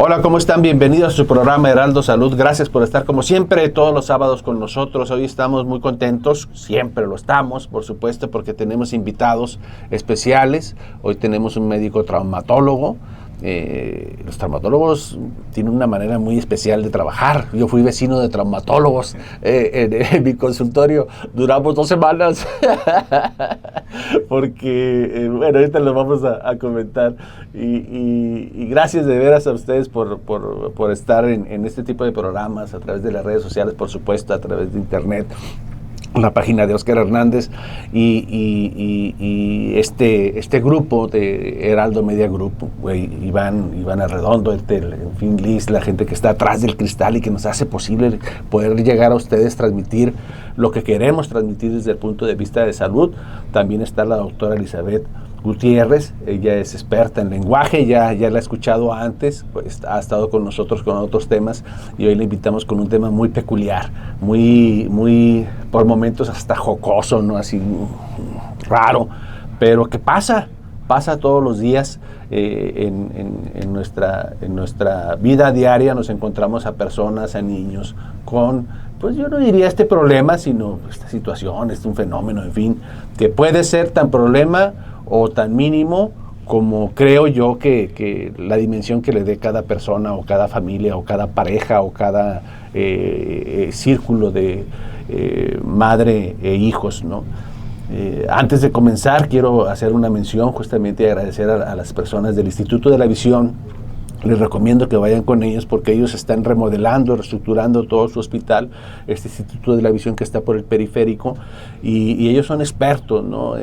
Hola, ¿cómo están? Bienvenidos a su programa Heraldo Salud. Gracias por estar como siempre todos los sábados con nosotros. Hoy estamos muy contentos, siempre lo estamos, por supuesto, porque tenemos invitados especiales. Hoy tenemos un médico traumatólogo. Los traumatólogos tienen una manera muy especial de trabajar. Yo fui vecino de traumatólogos en mi consultorio. Duramos 2 semanas porque, bueno, ahorita lo vamos a comentar. Y gracias de veras a ustedes por estar en este tipo de programas a través de las redes sociales, por supuesto, a través de internet. La página de Oscar Hernández y este grupo de Heraldo Media Group, Iván Arredondo, en fin, Liz, la gente que está atrás del cristal y que nos hace posible poder llegar a ustedes, transmitir lo que queremos transmitir desde el punto de vista de salud. También está la doctora Elizabeth Gutiérrez, ella es experta en lenguaje, ya la he escuchado antes, pues, ha estado con nosotros con otros temas y hoy la invitamos con un tema muy peculiar, muy por momentos hasta jocoso, ¿no? Así raro, pero que pasa todos los días. En nuestra vida diaria nos encontramos a personas, a niños con, pues yo no diría este problema, sino esta situación, un fenómeno, en fin, que puede ser tan problema o tan mínimo como creo yo que la dimensión que le dé cada persona o cada familia o cada pareja o cada círculo de madre e hijos, ¿no? Antes de comenzar, quiero hacer una mención justamente y agradecer a las personas del Instituto de la Visión. Les recomiendo que vayan con ellos porque ellos están remodelando, reestructurando todo su hospital, este Instituto de la Visión que está por el periférico, y ellos son expertos, ¿no?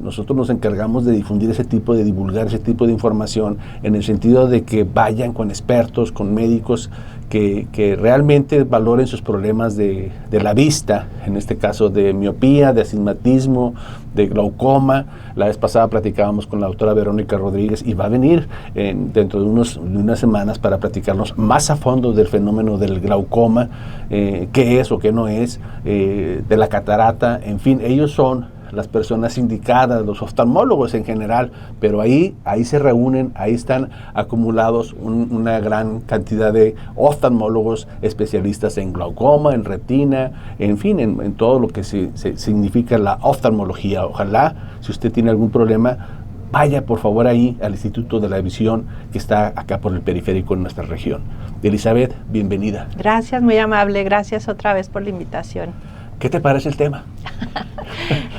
Nosotros nos encargamos de difundir de divulgar ese tipo de información en el sentido de que vayan con expertos, con médicos que realmente valoren sus problemas de la vista, en este caso de miopía, de astigmatismo, de glaucoma. La vez pasada platicábamos con la doctora Verónica Rodríguez y va a venir dentro de unas semanas para platicarnos más a fondo del fenómeno del glaucoma, qué es o qué no es, de la catarata, en fin, ellos son las personas indicadas, los oftalmólogos en general, pero ahí se reúnen, ahí están acumulados una gran cantidad de oftalmólogos especialistas en glaucoma, en retina, en fin, en todo lo que significa la oftalmología. Ojalá, si usted tiene algún problema, vaya por favor ahí al Instituto de la Visión que está acá por el periférico en nuestra región. Elizabeth, bienvenida. Gracias, muy amable, gracias otra vez por la invitación. ¿Qué te parece el tema?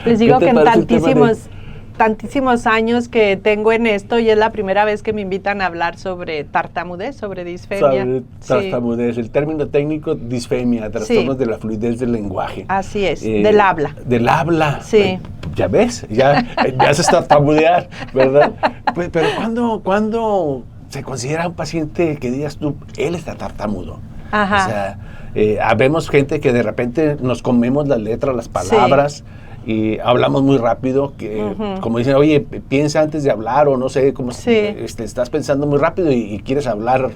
Les digo que en tantísimos años que tengo en esto y es la primera vez que me invitan a hablar sobre tartamudez, sobre disfemia. Sobre tartamudez, el término técnico disfemia, trastornos de la fluidez del lenguaje. Así es, del habla. Del habla. Sí. Ya ves, ya se tartamudear, ¿verdad? Pero ¿cuándo se considera un paciente que digas tú, él está tartamudo? Ajá. O sea, habemos gente que de repente nos comemos las letras, las palabras, y hablamos muy rápido, que como dicen, oye, piensa antes de hablar, o no sé, como estás pensando muy rápido y quieres hablar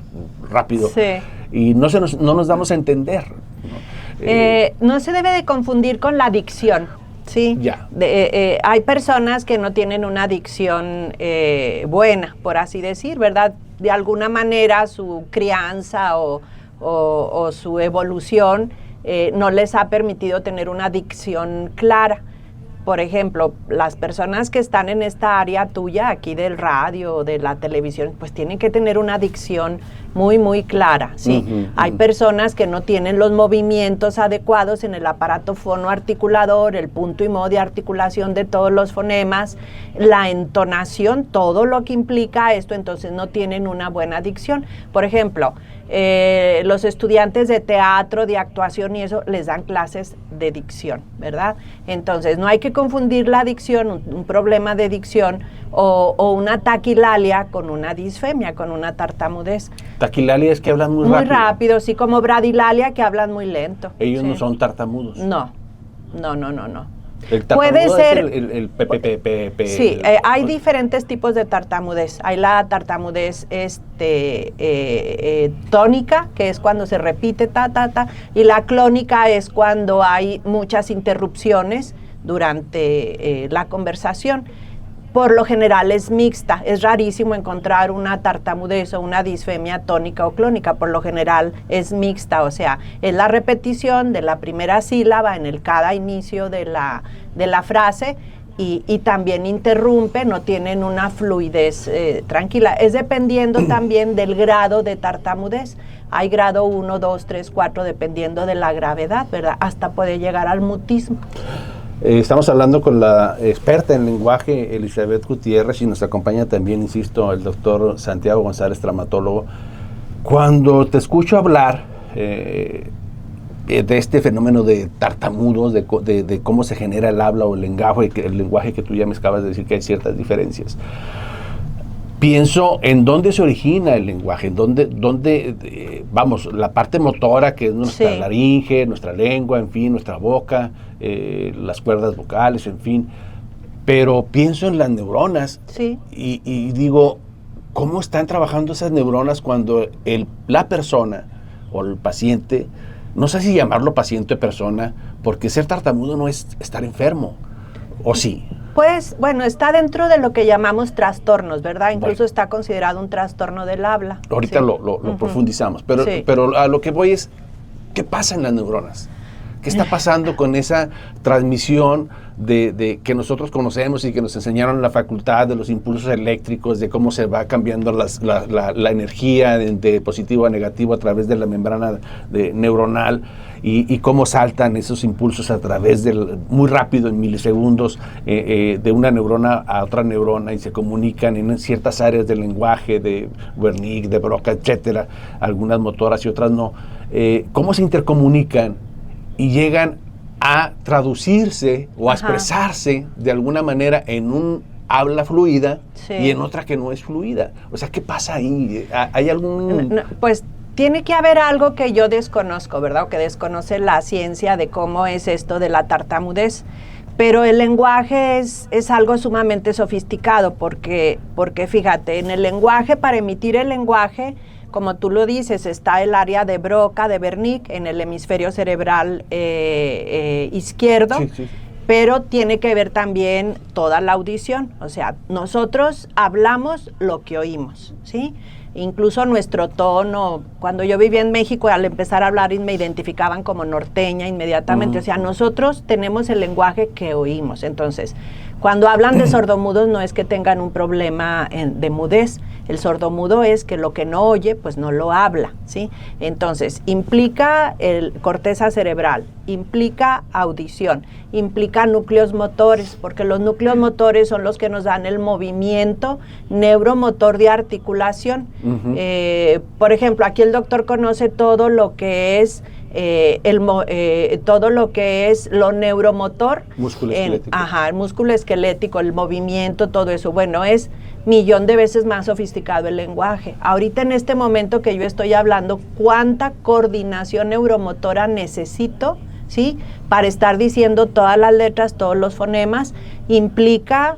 rápido. Sí. Y no nos damos a entender, ¿no? No se debe de confundir con la adicción, ¿sí? Ya. Hay personas que no tienen una adicción buena, por así decir, ¿verdad? De alguna manera su crianza o su evolución no les ha permitido tener una adicción clara. Por ejemplo, las personas que están en esta área tuya, aquí del radio o de la televisión, pues tienen que tener una adicción muy, muy clara, ¿sí? Hay personas que no tienen los movimientos adecuados en el aparato fonoarticulador, el punto y modo de articulación de todos los fonemas, la entonación, todo lo que implica esto, entonces no tienen una buena adicción. Por ejemplo, los estudiantes de teatro, de actuación y eso, les dan clases de dicción, ¿verdad? Entonces, no hay que confundir la adicción, un problema de dicción o una taquilalia con una disfemia, con una tartamudez. Taquilalia es que hablan muy rápido. Muy rápido, sí, como bradilalia, que hablan muy lento. Ellos no son tartamudos. No. El tartamudo puede ser el PPPP. Sí, hay diferentes tipos de tartamudez. Hay la tartamudez tónica, que es cuando se repite y la clónica es cuando hay muchas interrupciones durante la conversación. por lo general es mixta. Es rarísimo encontrar una tartamudez o una disfemia tónica o clónica. Por lo general es mixta, o sea, es la repetición de la primera sílaba en cada inicio de la frase y también interrumpe, no tienen una fluidez tranquila. Es dependiendo también del grado de tartamudez. Hay grado 1, 2, 3, 4, dependiendo de la gravedad, ¿verdad? Hasta puede llegar al mutismo. Estamos hablando con la experta en lenguaje, Elizabeth Gutiérrez, y nos acompaña también, insisto, el doctor Santiago González, traumatólogo. Cuando te escucho hablar de este fenómeno de tartamudos, de cómo se genera el habla o el lenguaje que tú ya me acabas de decir que hay ciertas diferencias, pienso en dónde se origina el lenguaje, en dónde vamos, la parte motora, que es nuestra laringe, nuestra lengua, en fin, nuestra boca, las cuerdas vocales, en fin. Pero pienso en las neuronas y digo, ¿cómo están trabajando esas neuronas cuando la persona o el paciente, no sé si llamarlo paciente o persona, porque ser tartamudo no es estar enfermo, ¿o sí? Pues, bueno, está dentro de lo que llamamos trastornos, ¿verdad? Incluso está considerado un trastorno del habla. Ahorita lo profundizamos, pero a lo que voy es, ¿qué pasa en las neuronas? ¿Qué está pasando con esa transmisión de que nosotros conocemos y que nos enseñaron en la facultad, de los impulsos eléctricos, de cómo se va cambiando la energía de positivo a negativo a través de la membrana neuronal y cómo saltan esos impulsos a través muy rápido, en milisegundos, de una neurona a otra neurona y se comunican en ciertas áreas del lenguaje, de Wernicke, de Broca, etcétera, algunas motoras y otras no. ¿Cómo se intercomunican y llegan a traducirse o a expresarse de alguna manera en un habla fluida y en otra que no es fluida? O sea, ¿qué pasa ahí? ¿Hay algún...? Pues tiene que haber algo que yo desconozco, ¿verdad? O que desconoce la ciencia de cómo es esto de la tartamudez. Pero el lenguaje es algo sumamente sofisticado porque fíjate, en el lenguaje, para emitir el lenguaje, como tú lo dices, está el área de Broca, de Wernicke, en el hemisferio cerebral izquierdo, pero tiene que ver también toda la audición. O sea, nosotros hablamos lo que oímos, ¿sí? Incluso nuestro tono, cuando yo vivía en México, al empezar a hablar me identificaban como norteña inmediatamente. O sea, nosotros tenemos el lenguaje que oímos. Entonces, cuando hablan de sordomudos no es que tengan un problema de mudez. El sordomudo es que lo que no oye, pues no lo habla, ¿sí? Entonces, implica corteza cerebral, implica audición, implica núcleos motores, porque los núcleos motores son los que nos dan el movimiento neuromotor de articulación. Por ejemplo, aquí el doctor conoce todo lo que es todo lo que es lo neuromotor, músculo esquelético. El músculo esquelético, el movimiento, todo eso. Bueno, es 1,000,000 de veces más sofisticado el lenguaje. Ahorita en este momento que yo estoy hablando, ¿cuánta coordinación neuromotora necesito, sí, para estar diciendo todas las letras, todos los fonemas? Implica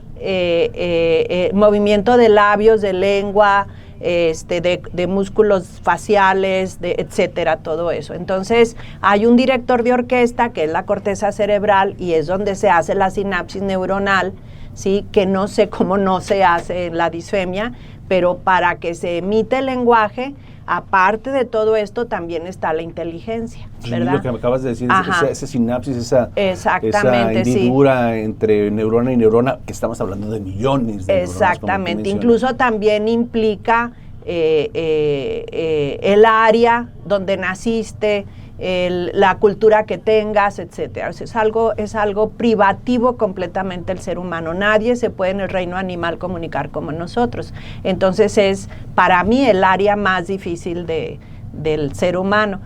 movimiento de labios, de lengua, de músculos faciales, etcétera, todo eso. Entonces, hay un director de orquesta que es la corteza cerebral y es donde se hace la sinapsis neuronal, ¿sí? Que no sé cómo no se hace en la disfemia, pero para que se emite el lenguaje, aparte de todo esto, también está la inteligencia, ¿verdad? Sí, lo que me acabas de decir, esa sinapsis, esa exactamente, hendidura entre neurona y neurona, que estamos hablando de millones de neuronas. Exactamente, incluso también implica el área donde naciste, la cultura que tengas, etcétera. O sea, es algo privativo completamente el ser humano. Nadie se puede en el reino animal comunicar como nosotros. Entonces es para mí el área más difícil del ser humano.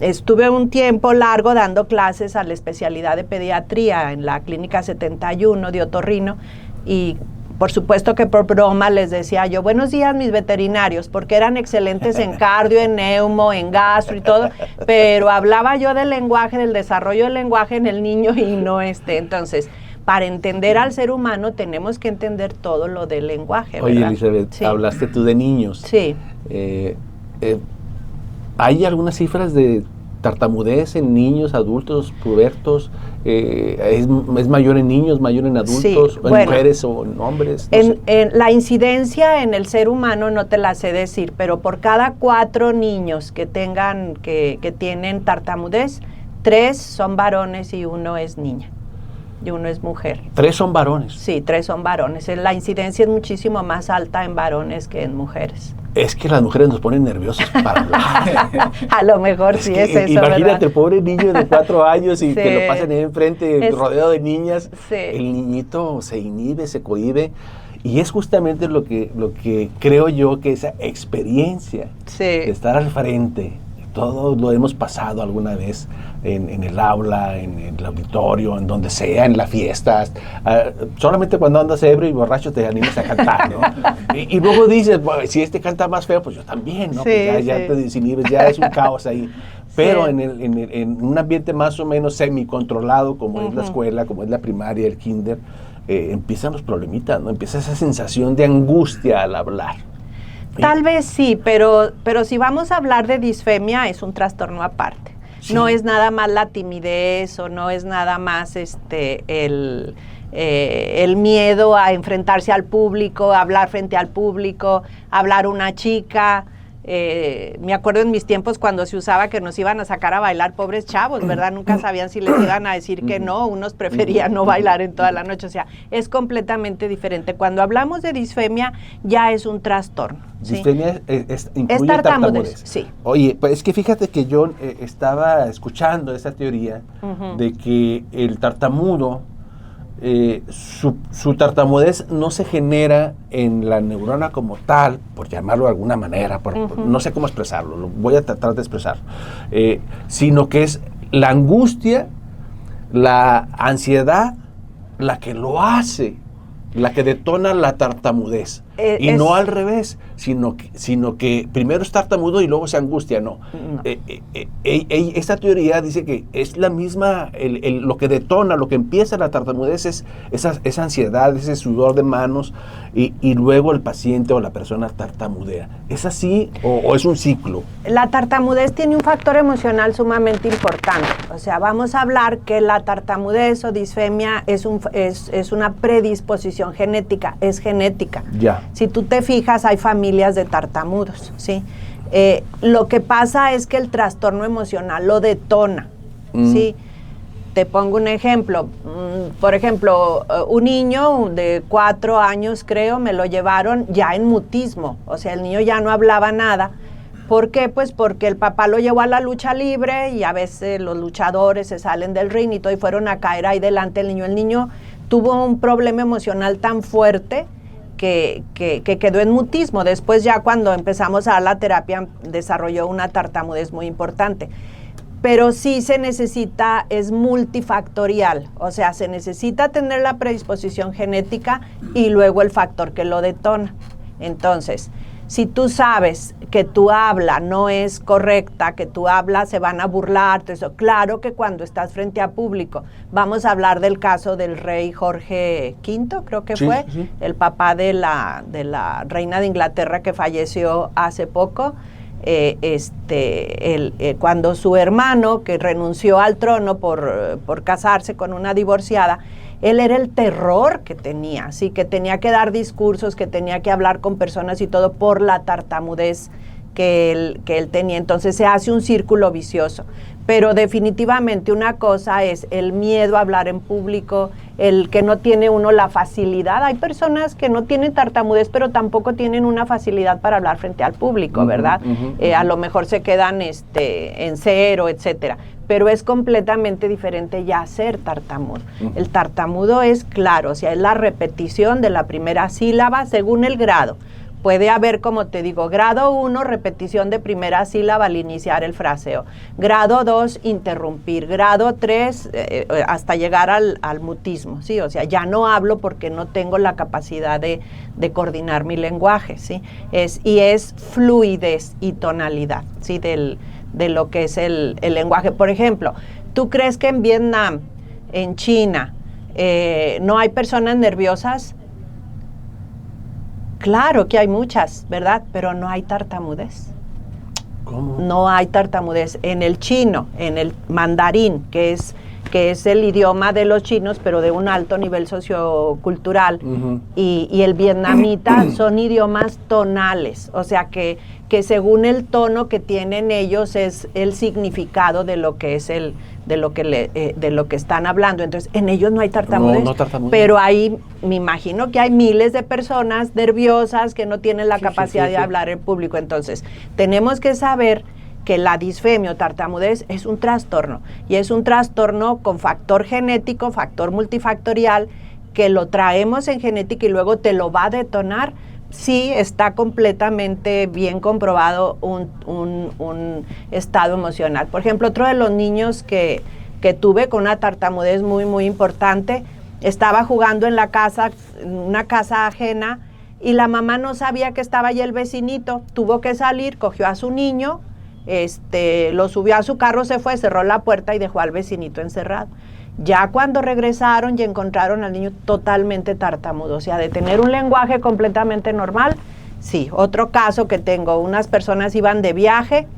Estuve un tiempo largo dando clases a la especialidad de pediatría en la Clínica 71 de Otorrino y por supuesto que por broma les decía yo, buenos días mis veterinarios, porque eran excelentes en cardio, en neumo, en gastro y todo, pero hablaba yo del lenguaje, del desarrollo del lenguaje en el niño y no entonces, para entender al ser humano tenemos que entender todo lo del lenguaje, ¿verdad? Oye, Elizabeth, hablaste tú de niños. Sí. ¿Hay algunas cifras de tartamudez en niños, adultos, pubertos, es mayor en niños, mayor en adultos, Sí, en mujeres o en hombres. No sé. En la incidencia en el ser humano no te la sé decir, pero por cada 4 niños que tienen tartamudez, 3 son varones y 1 es niña. Y 1 es mujer. 3 son varones. Sí, 3 son varones. La incidencia es muchísimo más alta en varones que en mujeres. Es que las mujeres nos ponen nerviosos para hablar. A lo mejor sí es eso, imagínate, ¿verdad? el pobre niño de 4 años y Sí. que lo pasen ahí enfrente, rodeado de niñas. Sí. El niñito se inhibe, se cohíbe. Y es justamente lo que creo yo que esa experiencia Sí. de estar al frente, todos lo hemos pasado alguna vez en el aula, en el auditorio, en donde sea, en las fiestas. Solamente cuando andas ebrio y borracho te animas a cantar, ¿no? y luego dices, bueno, si este canta más feo, pues yo también, ¿no? Sí, Pues ya te desinhibes, ya es un caos ahí. Pero Sí. en un ambiente más o menos semicontrolado, como es la escuela, como es la primaria, el kinder, empiezan los problemitas, ¿no? Empieza esa sensación de angustia al hablar. Tal vez sí, pero si vamos a hablar de disfemia, es un trastorno aparte. Sí. No es nada más la timidez o no es nada más el miedo a enfrentarse al público, a hablar frente al público, a hablar una chica. Me acuerdo en mis tiempos cuando se usaba que nos iban a sacar a bailar pobres chavos, ¿verdad? Nunca sabían si les iban a decir que no, unos preferían no bailar en toda la noche, o sea, es completamente diferente. Cuando hablamos de disfemia, ya es un trastorno. ¿Sí? Disfemia incluye tartamudez. Sí. Oye, pues es que fíjate que yo estaba escuchando esa teoría de que el tartamudo, su tartamudez no se genera en la neurona como tal, por llamarlo de alguna manera, no sé cómo expresarlo, lo voy a tratar de expresar, sino que es la angustia, la ansiedad, la que lo hace, la que detona la tartamudez. Y no al revés, sino que primero es tartamudo y luego se angustia, no. Esta teoría dice que es la misma, lo que detona, lo que empieza la tartamudez es esa ansiedad, ese sudor de manos, y luego el paciente o la persona tartamudea. ¿Es así o es un ciclo? La tartamudez tiene un factor emocional sumamente importante. O sea, vamos a hablar que la tartamudez o disfemia es una predisposición genética, es genética. Ya. Si tú te fijas, hay familias de tartamudos, ¿sí? Lo que pasa es que el trastorno emocional lo detona, ¿sí? Te pongo un ejemplo. Por ejemplo, un niño de 4 años, creo, me lo llevaron ya en mutismo. O sea, el niño ya no hablaba nada. ¿Por qué? Pues porque el papá lo llevó a la lucha libre y a veces los luchadores se salen del ring y todo y fueron a caer ahí delante del niño. El niño tuvo un problema emocional tan fuerte que quedó en mutismo. Después ya cuando empezamos a dar la terapia desarrolló una tartamudez muy importante. Pero sí se necesita, es multifactorial, o sea, se necesita tener la predisposición genética y luego el factor que lo detona. Entonces, si tú sabes que tu habla no es correcta, que tu habla se van a burlar, eso, claro que cuando estás frente a público, vamos a hablar del caso del rey Jorge V, creo que fue, sí. el papá de la reina de Inglaterra que falleció hace poco. Cuando su hermano, que renunció al trono por casarse con una divorciada, él era el terror que tenía, así que tenía que dar discursos, que tenía que hablar con personas y todo por la tartamudez que él tenía. Entonces se hace un círculo vicioso. Pero definitivamente una cosa es el miedo a hablar en público, el que no tiene uno la facilidad. Hay personas que no tienen tartamudez, pero tampoco tienen una facilidad para hablar frente al público, ¿verdad? A lo mejor se quedan en cero, etcétera. Pero es completamente diferente ya ser tartamudo. El tartamudo es claro, o sea, es la repetición de la primera sílaba según el grado. Puede haber, como te digo, grado 1, repetición de primera sílaba al iniciar el fraseo. Grado 2, interrumpir. Grado 3, hasta llegar al mutismo, ¿sí? O sea, ya no hablo porque no tengo la capacidad de coordinar mi lenguaje, ¿sí? Y es fluidez y tonalidad, ¿sí? De lo que es el lenguaje. Por ejemplo, ¿tú crees que en Vietnam, en China, no hay personas nerviosas? Claro que hay muchas, ¿verdad? Pero no hay tartamudez. ¿Cómo? No hay tartamudez en el chino, en el mandarín, que es el idioma de los chinos, pero de un alto nivel sociocultural, y el vietnamita son idiomas tonales, o sea que según el tono que tienen ellos es el significado de lo que es de lo que están hablando. Entonces, en ellos no hay tartamudez, no tartamudez. Pero ahí me imagino que hay miles de personas nerviosas que no tienen la capacidad de hablar en público. Entonces, tenemos que saber que la disfemia o tartamudez es un trastorno, y es un trastorno con factor genético, factor multifactorial, que lo traemos en genética y luego te lo va a detonar. Sí, está completamente bien comprobado un estado emocional. Por ejemplo, otro de los niños que tuve con una tartamudez muy, muy importante, estaba jugando en la casa, en una casa ajena, y la mamá no sabía que estaba ahí el vecinito. Tuvo que salir, cogió a su niño, lo subió a su carro, se fue, cerró la puerta y dejó al vecinito encerrado. Ya cuando regresaron y encontraron al niño totalmente tartamudo, o sea, de tener un lenguaje completamente normal. Sí, otro caso que tengo, unas personas iban de viaje,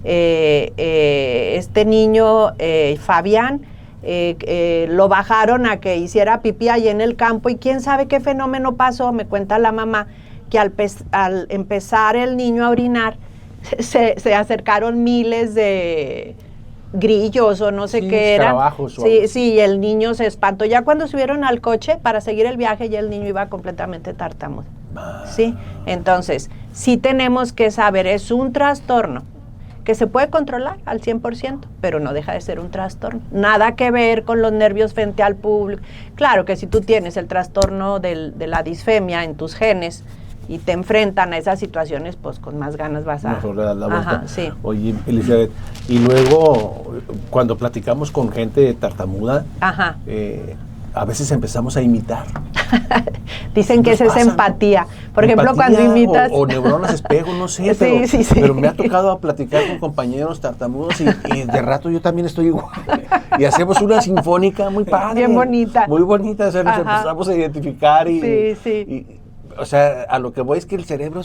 este niño, Fabián, lo bajaron a que hiciera pipí ahí en el campo, y quién sabe qué fenómeno pasó. Me cuenta la mamá que al empezar el niño a orinar, se acercaron miles de grillos o no sé qué eran. Sí, y el niño se espantó. Ya cuando subieron al coche para seguir el viaje, ya el niño iba completamente tartamudo. Sí, entonces, sí tenemos que saber, es un trastorno que se puede controlar al 100%, pero no deja de ser un trastorno. Nada que ver con los nervios frente al público. Claro que si tú tienes el trastorno de la disfemia en tus genes, y te enfrentan a esas situaciones, pues con más ganas vas a... Mejor le das la vuelta. Ajá, sí. Oye, Elizabeth, y luego, cuando platicamos con gente tartamuda, a veces empezamos a imitar. Dicen que esa es empatía. Por ejemplo, cuando imitas... O neuronas espejo, no sé, pero me ha tocado platicar con compañeros tartamudos y de rato yo también estoy igual. Y hacemos una sinfónica muy padre. Bien bonita. Muy bonita, o sea, nos empezamos a identificar y o sea, a lo que voy es que el cerebro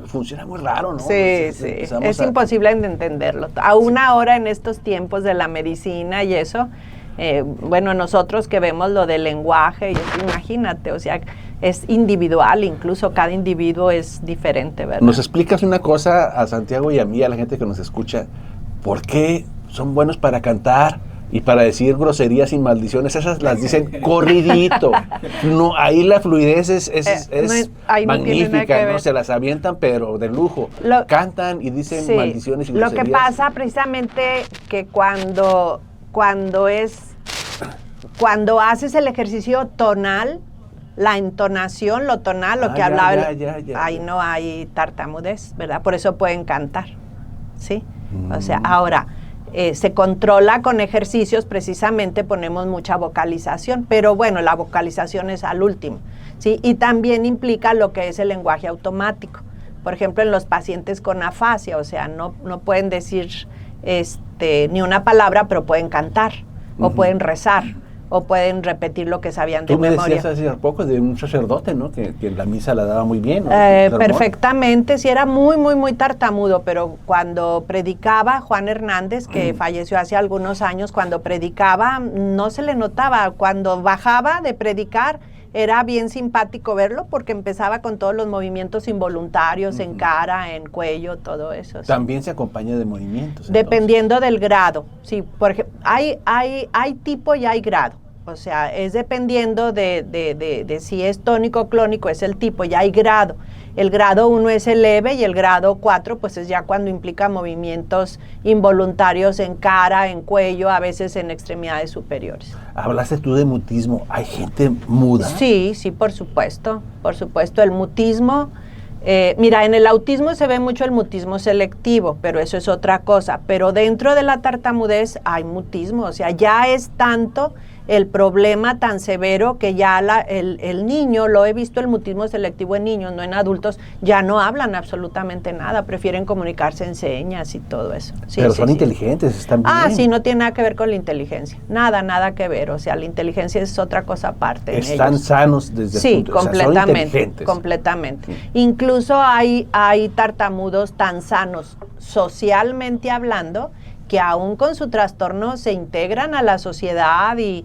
funciona muy raro, ¿no? Sí, es imposible de entenderlo. Aún ahora en estos tiempos de la medicina y eso, bueno, nosotros que vemos lo del lenguaje, imagínate, o sea, es individual, incluso cada individuo es diferente, ¿verdad? ¿Nos explicas una cosa a Santiago y a mí, a la gente que nos escucha? ¿Por qué son buenos para cantar y para decir groserías y maldiciones? Esas las dicen corridito. No, ahí la fluidez es magnífica, ¿no? Se las avientan, pero de lujo. Cantan y dicen maldiciones y groserías. Lo que pasa precisamente que cuando haces el ejercicio tonal, la entonación, lo tonal, lo que hablaba, ahí no hay tartamudez, ¿verdad? Por eso pueden cantar, ¿sí? O sea, ahora... se controla con ejercicios, precisamente ponemos mucha vocalización, pero bueno, la vocalización es al último, ¿sí? Y también implica lo que es el lenguaje automático. Por ejemplo, en los pacientes con afasia, o sea, no pueden decir ni una palabra, pero pueden cantar, o pueden rezar, o pueden repetir lo que sabían de memoria. Tú me decías hace poco de un sacerdote, ¿no? Que la misa la daba muy bien, ¿no? Perfectamente, sí, era muy, muy, muy tartamudo, pero cuando predicaba, Juan Hernández, que falleció hace algunos años, cuando predicaba no se le notaba. Cuando bajaba de predicar, era bien simpático verlo, porque empezaba con todos los movimientos involuntarios en cara, en cuello, todo eso. Sí. También se acompaña de movimientos. Dependiendo del grado, sí, por ejemplo, hay tipo y hay grado. O sea, es dependiendo de si es tónico o clónico, es el tipo, ya hay grado. El grado 1 es el leve y el grado 4 pues es ya cuando implica movimientos involuntarios en cara, en cuello, a veces en extremidades superiores. Hablaste tú de mutismo, ¿hay gente muda? Sí, por supuesto, el mutismo. Mira, en el autismo se ve mucho el mutismo selectivo, pero eso es otra cosa. Pero dentro de la tartamudez hay mutismo, o sea, ya es tanto el problema tan severo que ya el niño, lo he visto el mutismo selectivo en niños, no en adultos, ya no hablan absolutamente nada, prefieren comunicarse en señas y todo eso. Sí, pero son inteligentes, están bien. Sí, no tiene nada que ver con la inteligencia, nada que ver, o sea, la inteligencia es otra cosa aparte. Están sanos desde el punto, completamente, son inteligentes. Completamente. Incluso hay tartamudos tan sanos socialmente hablando, que aún con su trastorno se integran a la sociedad y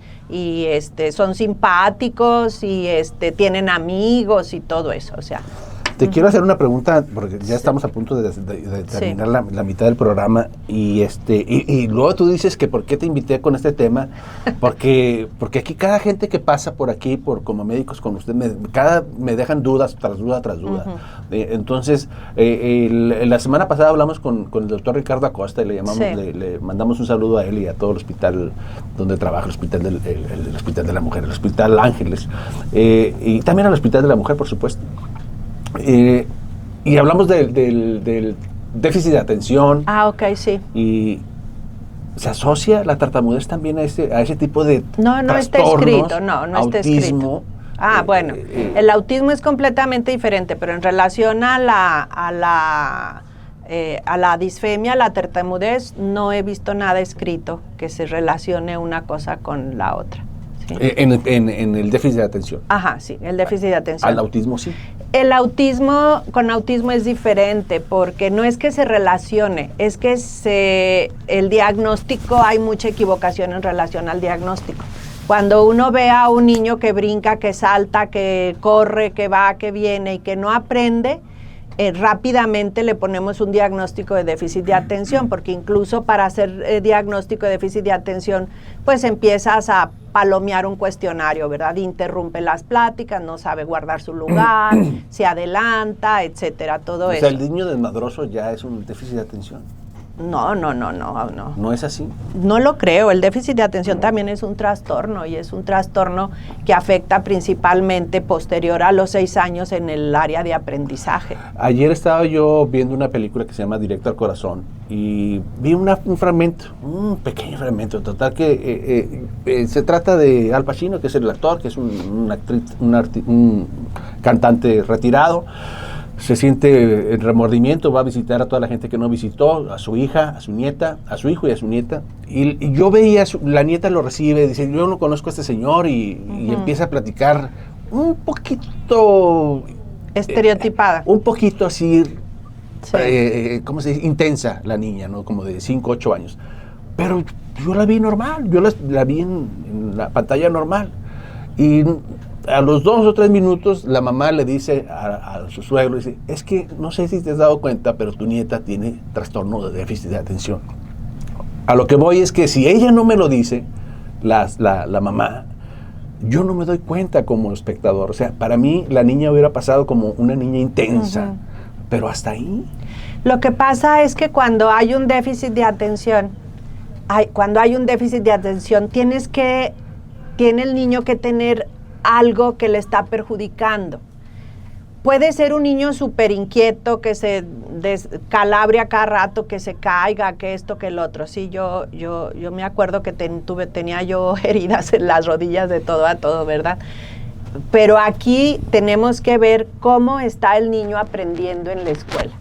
son simpáticos y tienen amigos y todo eso, o sea. Te quiero hacer una pregunta, porque ya estamos a punto de terminar la mitad del programa, y luego tú dices que por qué te invité con este tema, porque aquí cada gente que pasa por aquí, como médicos con usted, me dejan dudas tras duda tras duda. Entonces, la semana pasada hablamos con el doctor Ricardo Acosta, y le mandamos un saludo a él y a todo el hospital donde trabaja, el Hospital de la Mujer, el Hospital Ángeles, y también al Hospital de la Mujer, por supuesto. Y hablamos del déficit de atención. Ok, sí. Y se asocia la tartamudez también a ese tipo de no está escrito, no está escrito. Bueno, el autismo es completamente diferente, pero en relación a la disfemia, la tartamudez, no he visto nada escrito que se relacione una cosa con la otra. ¿Sí? En el déficit de atención. Ajá, sí, el déficit de atención. Al autismo sí. El autismo, con autismo es diferente, porque no es que se relacione, es que el diagnóstico, hay mucha equivocación en relación al diagnóstico. Cuando uno ve a un niño que brinca, que salta, que corre, que va, que viene y que no aprende, rápidamente le ponemos un diagnóstico de déficit de atención, porque incluso para hacer diagnóstico de déficit de atención, pues empiezas a palomear un cuestionario, ¿verdad? Interrumpe las pláticas, no sabe guardar su lugar, se adelanta, etcétera, todo eso. O sea, el niño desmadroso ya es un déficit de atención. No. ¿No es así? No lo creo. El déficit de atención también es un trastorno, y es un trastorno que afecta principalmente posterior a los 6 años en el área de aprendizaje. Ayer estaba yo viendo una película que se llama Directo al Corazón, y vi un fragmento, un pequeño fragmento, total, que se trata de Al Pacino, que es el actor, que es un cantante retirado. Se siente el remordimiento, va a visitar a toda la gente que no visitó, a su hija, a su nieta, a su hijo y a su nieta. Y yo veía, la nieta lo recibe, dice, yo no conozco a este señor, y empieza a platicar un poquito... estereotipada. Un poquito así, sí. ¿Cómo se dice? Intensa la niña, ¿no? Como de 5, 8 años. Pero yo la vi normal, yo la vi en la pantalla normal. Y a los 2 o 3 minutos, la mamá le dice a su suegro, dice, es que no sé si te has dado cuenta, pero tu nieta tiene trastorno de déficit de atención. A lo que voy es que si ella no me lo dice, la mamá, yo no me doy cuenta como espectador. O sea, para mí la niña hubiera pasado como una niña intensa, pero hasta ahí. Lo que pasa es que cuando hay un déficit de atención, tiene el niño que tener algo que le está perjudicando. Puede ser un niño súper inquieto, que se descalabre a cada rato, que se caiga, que esto, que el otro. Sí, yo me acuerdo que tenía yo heridas en las rodillas de todo a todo, ¿verdad? Pero aquí tenemos que ver cómo está el niño aprendiendo en la escuela.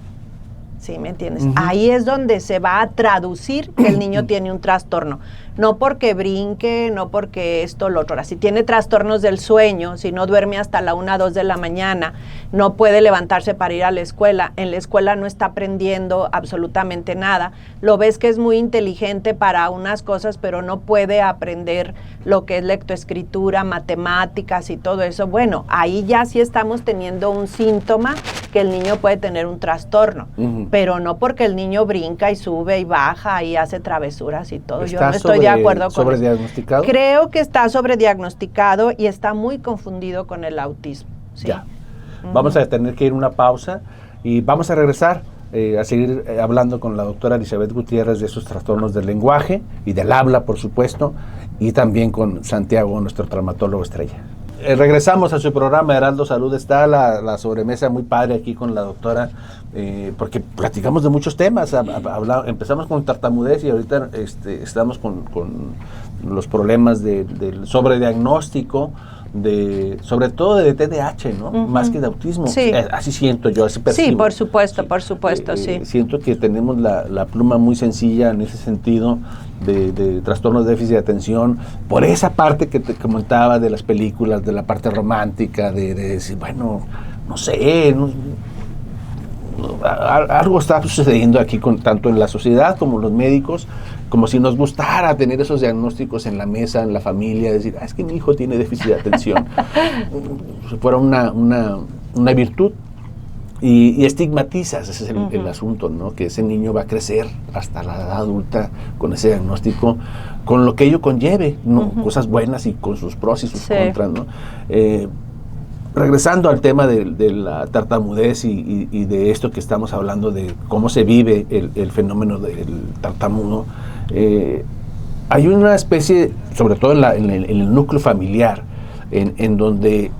¿Sí me entiendes? Ahí es donde se va a traducir que el niño tiene un trastorno. No porque brinque, no porque esto, lo otro. Ahora, si tiene trastornos del sueño, si no duerme hasta la 1, 2 de la mañana, no puede levantarse para ir a la escuela, en la escuela no está aprendiendo absolutamente nada. Lo ves que es muy inteligente para unas cosas, pero no puede aprender lo que es lectoescritura, matemáticas y todo eso. Bueno, ahí ya sí estamos teniendo un síntoma que el niño puede tener un trastorno, pero no porque el niño brinca y sube y baja y hace travesuras y todo. Yo no estoy de acuerdo con ¿Sobrediagnosticado? Creo que está sobrediagnosticado y está muy confundido con el autismo. ¿Sí? Ya. Vamos a tener que ir a una pausa y vamos a regresar a seguir hablando con la doctora Elizabeth Gutiérrez de esos trastornos del lenguaje y del habla, por supuesto, y también con Santiago, nuestro traumatólogo estrella. Regresamos a su programa Heraldo Salud. Está la sobremesa muy padre aquí con la doctora, porque platicamos de muchos temas. Empezamos con tartamudez y ahorita estamos con los problemas del sobrediagnóstico, sobre todo de TDAH, ¿no? Más que de autismo. Sí. Así siento yo, así percibo. Sí, por supuesto, sí. Siento que tenemos la pluma muy sencilla en ese sentido de trastornos de déficit de atención, por esa parte que te comentaba de las películas, de la parte romántica, de decir, bueno, no sé, algo está sucediendo aquí tanto en la sociedad como los médicos, como si nos gustara tener esos diagnósticos en la mesa, en la familia, decir, es que mi hijo tiene déficit de atención, si fuera una virtud, y estigmatizas, ese es el asunto, ¿no? Que ese niño va a crecer hasta la edad adulta con ese diagnóstico, con lo que ello conlleve, ¿no? Cosas buenas y con sus pros y sus contras, ¿no? Regresando al tema de la tartamudez y de esto que estamos hablando, de cómo se vive el fenómeno del tartamudo, hay una especie, sobre todo en el núcleo familiar, en donde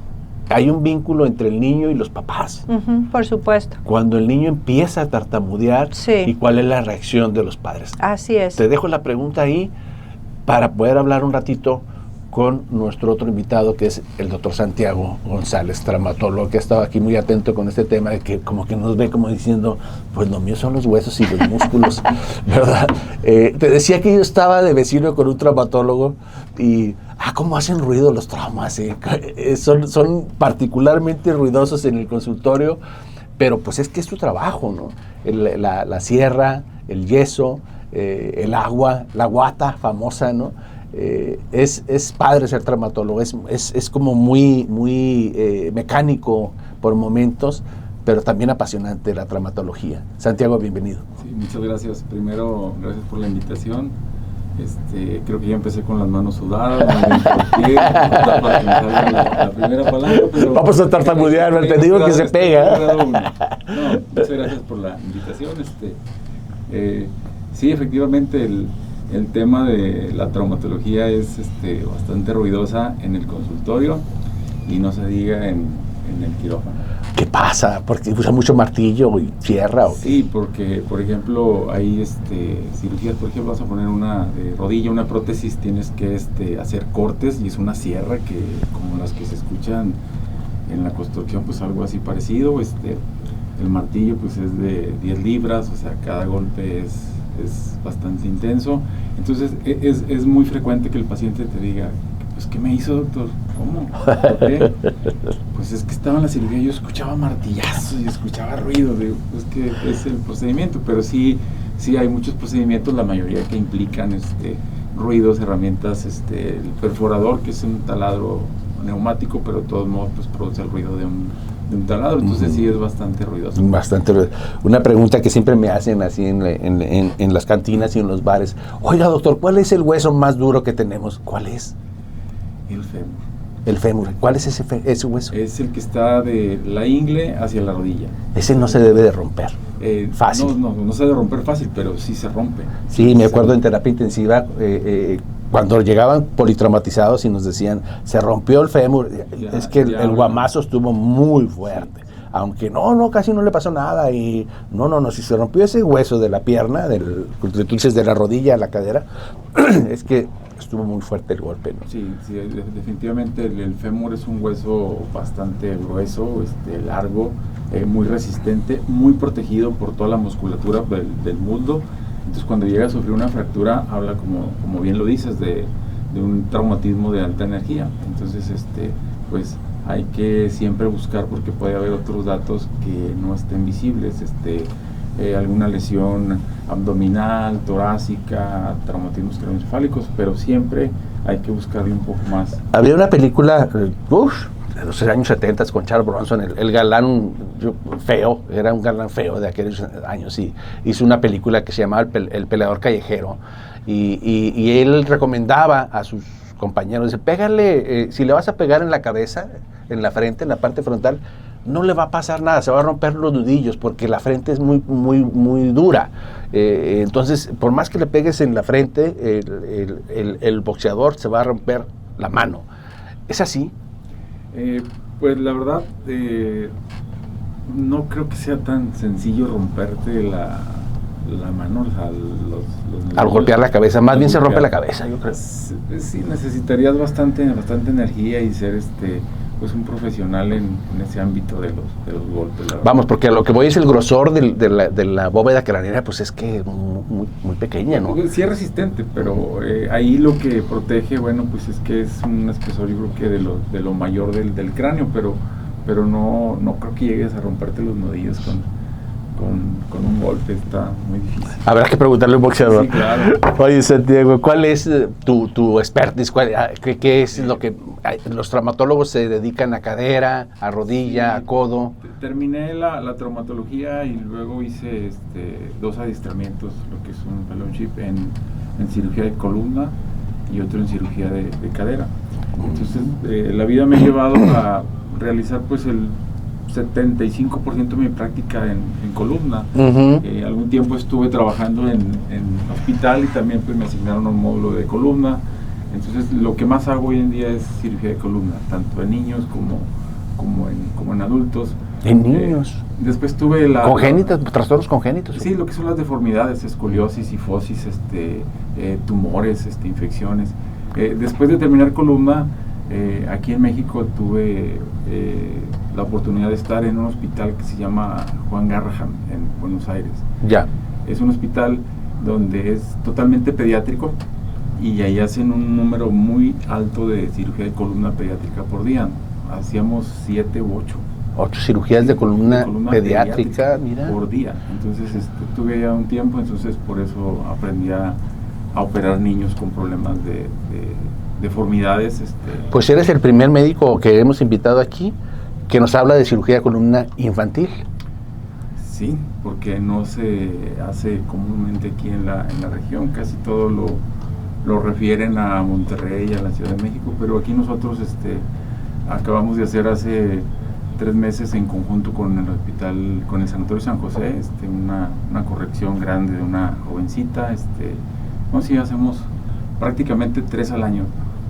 hay un vínculo entre el niño y los papás. Por supuesto. Cuando el niño empieza a tartamudear, y cuál es la reacción de los padres. Así es. Te dejo la pregunta ahí para poder hablar un ratito con nuestro otro invitado, que es el doctor Santiago González, traumatólogo, que ha estado aquí muy atento con este tema, de que como que nos ve como diciendo, pues lo mío son los huesos y los músculos, ¿verdad? Te decía que yo estaba de vecino con un traumatólogo y, cómo hacen ruido los traumas, son particularmente ruidosos en el consultorio, pero pues es que es tu trabajo, ¿no? La sierra, el yeso, el agua, la guata famosa, ¿no? Es padre ser traumatólogo, es como muy mecánico por momentos, pero también apasionante la traumatología. Santiago, bienvenido. Sí, muchas gracias. Primero, gracias por la invitación. Creo que ya empecé con las manos sudadas, la primera palabra, pero vamos a tartamudear, te digo que se pega. No, muchas gracias por la invitación. Sí, efectivamente el tema de la traumatología es bastante ruidosa en el consultorio y no se diga en el quirófano. ¿Qué pasa? ¿Porque usa mucho martillo y sierra? Sí, porque, por ejemplo, hay cirugías, por ejemplo, vas a poner una rodilla, una prótesis, tienes que hacer cortes y es una sierra que, como las que se escuchan en la construcción, pues algo así parecido. El martillo pues es de 10 libras, o sea, cada golpe es bastante intenso. Entonces es muy frecuente que el paciente te diga, pues ¿qué me hizo, doctor? ¿Cómo? ¿Por qué? Pues es que estaba en la cirugía, yo escuchaba martillazos y escuchaba ruido. Digo, pues que es el procedimiento, pero sí hay muchos procedimientos, la mayoría que implican ruidos, herramientas, el perforador, que es un taladro neumático, pero de todos modos pues produce el ruido de un taladro, entonces sí es bastante ruidoso. Bastante ruidoso. Una pregunta que siempre me hacen así en las cantinas y en los bares: oiga, doctor, ¿cuál es el hueso más duro que tenemos? ¿Cuál es? El fémur. El fémur. ¿Cuál es ese hueso? Es el que está de la ingle hacia la rodilla. Ese no se debe de romper. Fácil. No se debe romper fácil, pero sí se rompe. Sí, me acuerdo en terapia intensiva, cuando llegaban politraumatizados y nos decían, se rompió el fémur, es que el guamazo estuvo muy fuerte. Sí. Aunque casi no le pasó nada, y no, si se rompió ese hueso de la pierna, tú dices de la rodilla a la cadera, es que estuvo muy fuerte el golpe, ¿no? Sí, definitivamente el fémur es un hueso bastante grueso, largo, muy resistente, muy protegido por toda la musculatura del muslo. Entonces cuando llega a sufrir una fractura, habla, como bien lo dices, de un traumatismo de alta energía. Entonces pues hay que siempre buscar, porque puede haber otros datos que no estén visibles, alguna lesión abdominal, torácica, traumatismos craneoencefálicos, pero siempre hay que buscarle un poco más. Había una película de los años 70 con Charles Bronson, el galán feo, era un galán feo de aquellos años, y hizo una película que se llamaba El peleador callejero, y él recomendaba a sus compañeros, dice, pégale, si le vas a pegar en la cabeza, en la frente, en la parte frontal, no le va a pasar nada, se va a romper los nudillos, porque la frente es muy, muy, muy dura. Entonces, por más que le pegues en la frente, el boxeador se va a romper la mano. ¿Es así? Pues la verdad, no creo que sea tan sencillo romperte la mano, o sea, al golpear la cabeza, más bien se rompe la cabeza, yo creo. Sí, necesitarías bastante energía y ser pues un profesional en ese ámbito de los golpes. Vamos, porque a lo que voy es el grosor de la bóveda craneana, pues es que muy pequeña, ¿no? Sí es resistente, pero ahí lo que protege, bueno, pues es que es un espesor, yo creo que de lo mayor del cráneo, pero no creo que llegues a romperte los nudillos con un golpe, está muy difícil. Habrá que preguntarle a un boxeador. Sí, claro. Oye, Santiago, ¿cuál es tu expertise? ¿Qué es lo que los traumatólogos se dedican a cadera, a rodilla, a codo? Terminé la traumatología y luego hice 2 adiestramientos, lo que es un fellowship en cirugía de columna y otro en cirugía de cadera. Entonces, la vida me ha llevado a realizar pues el 75% de mi práctica en columna. Algún tiempo estuve trabajando en hospital y también pues me asignaron un módulo de columna. Entonces lo que más hago hoy en día es cirugía de columna, tanto en niños como en adultos. ¿En niños? Después tuve ¿Congénitos? ¿Trastornos congénitos? Sí, lo que son las deformidades, escoliosis, sifosis, tumores, infecciones. Después de terminar columna, aquí en México tuve la oportunidad de estar en un hospital que se llama Juan Garrahan en Buenos Aires. Ya. Es un hospital donde es totalmente pediátrico y ahí hacen un número muy alto de cirugía de columna pediátrica por día. Hacíamos 7 u 8. 8 cirugías de columna pediátrica, mira. Por día. Entonces tuve ya un tiempo, entonces por eso aprendí a operar niños con problemas de deformidades. Pues eres el primer médico que hemos invitado aquí que nos habla de cirugía de columna infantil. Sí, porque no se hace comúnmente aquí en la región, casi todo lo refieren a Monterrey, a la Ciudad de México, pero aquí nosotros acabamos de hacer hace 3 meses en conjunto con el hospital, con el Sanatorio San José, una corrección grande de una jovencita. No, sí, hacemos prácticamente 3 al año.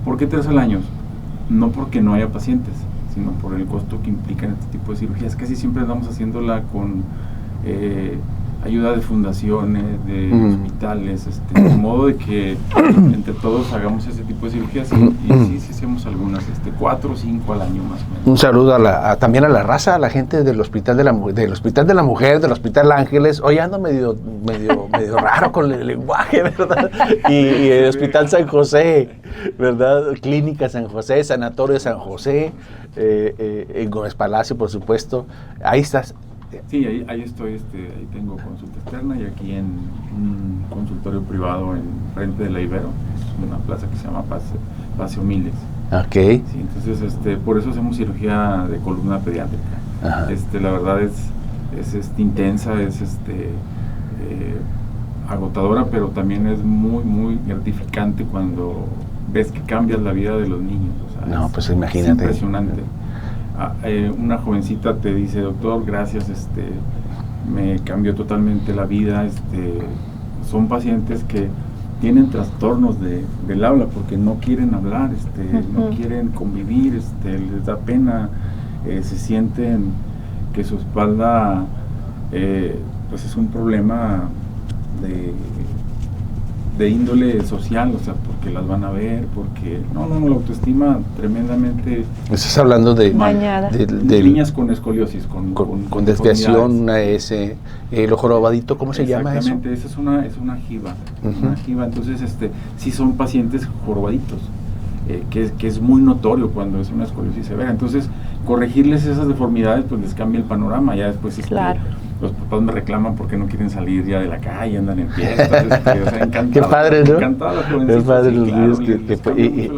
¿Por qué 3 al año? No porque no haya pacientes, sino por el costo que implican este tipo de cirugías. Casi siempre andamos haciéndola con ayuda de fundaciones, de hospitales, de modo de que entre todos hagamos ese tipo de cirugías y sí hacemos algunas, 4 o 5 al año más o menos. Un saludo también a la raza, a la gente del Hospital de la Mujer, del Hospital Ángeles. Hoy ando medio raro con el lenguaje, ¿verdad? Y el Hospital San José, ¿verdad? Clínica San José, Sanatorio San José, en Gómez Palacio, por supuesto. Ahí estás. Sí, ahí estoy, ahí tengo consulta externa y aquí en un consultorio privado en frente de la Ibero, es una plaza que se llama Paseo Miles. Ok. Sí, entonces por eso hacemos cirugía de columna pediátrica. Ajá. La verdad es intensa, es agotadora, pero también es muy, muy gratificante cuando ves que cambias la vida de los niños. O sea, pues imagínate. Es impresionante. Una jovencita te dice: doctor, gracias, me cambió totalmente la vida. Son pacientes que tienen trastornos del habla porque no quieren hablar, no quieren convivir, les da pena, se sienten que su espalda pues es un problema de índole social, o sea, porque las van a ver, porque la autoestima tremendamente. Estás hablando de niñas con escoliosis, con desviación, una S, el ojo jorobadito, ¿cómo se llama eso? Exactamente, esa es una jiba, una jiba. Entonces, sí son pacientes jorobaditos, que es muy notorio cuando es una escoliosis severa. Entonces, corregirles esas deformidades, pues les cambia el panorama. Ya después claro. Los papás me reclaman porque no quieren salir ya de la calle, andan en fiestas, Qué padre, ¿no? Qué padre los niños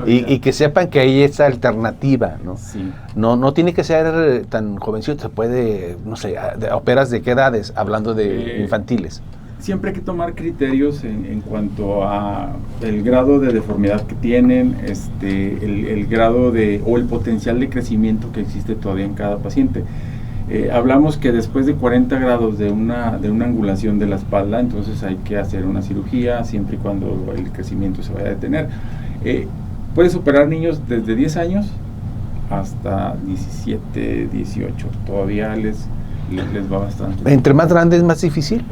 y que sepan que hay esa alternativa, ¿no? Sí. No tiene que ser tan jovencito, se puede, no sé, ¿operas de qué edades? Hablando de infantiles. Siempre hay que tomar criterios en cuanto a el grado de deformidad que tienen, el grado o el potencial de crecimiento que existe todavía en cada paciente. Hablamos que después de 40 grados de una angulación de la espalda, entonces hay que hacer una cirugía siempre y cuando el crecimiento se vaya a detener. Puedes operar niños desde 10 años hasta 17, 18. Todavía les va bastante. ¿Entre más grande es más difícil?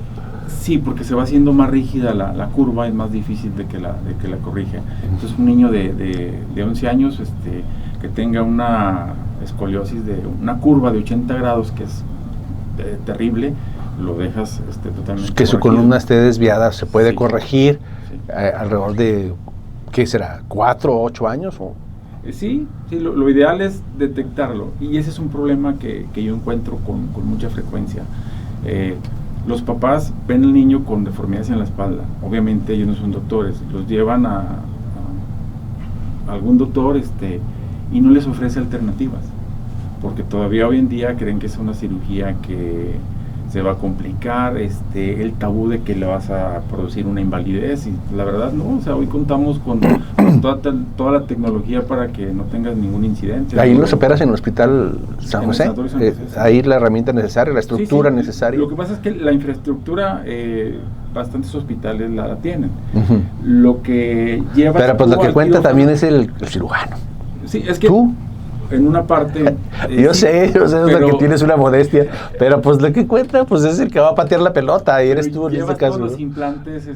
Sí, porque se va haciendo más rígida la curva, es más difícil de que la corrige. Entonces un niño de 11 años que tenga una escoliosis de una curva de 80 grados, que es terrible, lo dejas totalmente que su columna esté desviada, se puede corregir sí. Alrededor de, ¿qué será? ¿4 o 8 años? ¿O? Sí, lo ideal es detectarlo, y ese es un problema que yo encuentro con mucha frecuencia. Los papás ven al niño con deformidades en la espalda, obviamente ellos no son doctores, los llevan a algún doctor y no les ofrece alternativas, porque todavía hoy en día creen que es una cirugía que se va a complicar, el tabú de que le vas a producir una invalidez, y la verdad no, o sea, hoy contamos con toda la tecnología para que no tengas ningún incidente. Ahí los operas en el Hospital San José, ahí la herramienta necesaria, la estructura necesaria. Lo que pasa es que la infraestructura, bastantes hospitales la tienen. Lo que lleva... Pero pues lo que cuenta también es el cirujano. Sí, es que... ¿Tú? En una parte... yo sé que tienes una modestia, pero pues lo que cuenta pues es el que va a patear la pelota, y eres tú en este caso. Todos los implantes,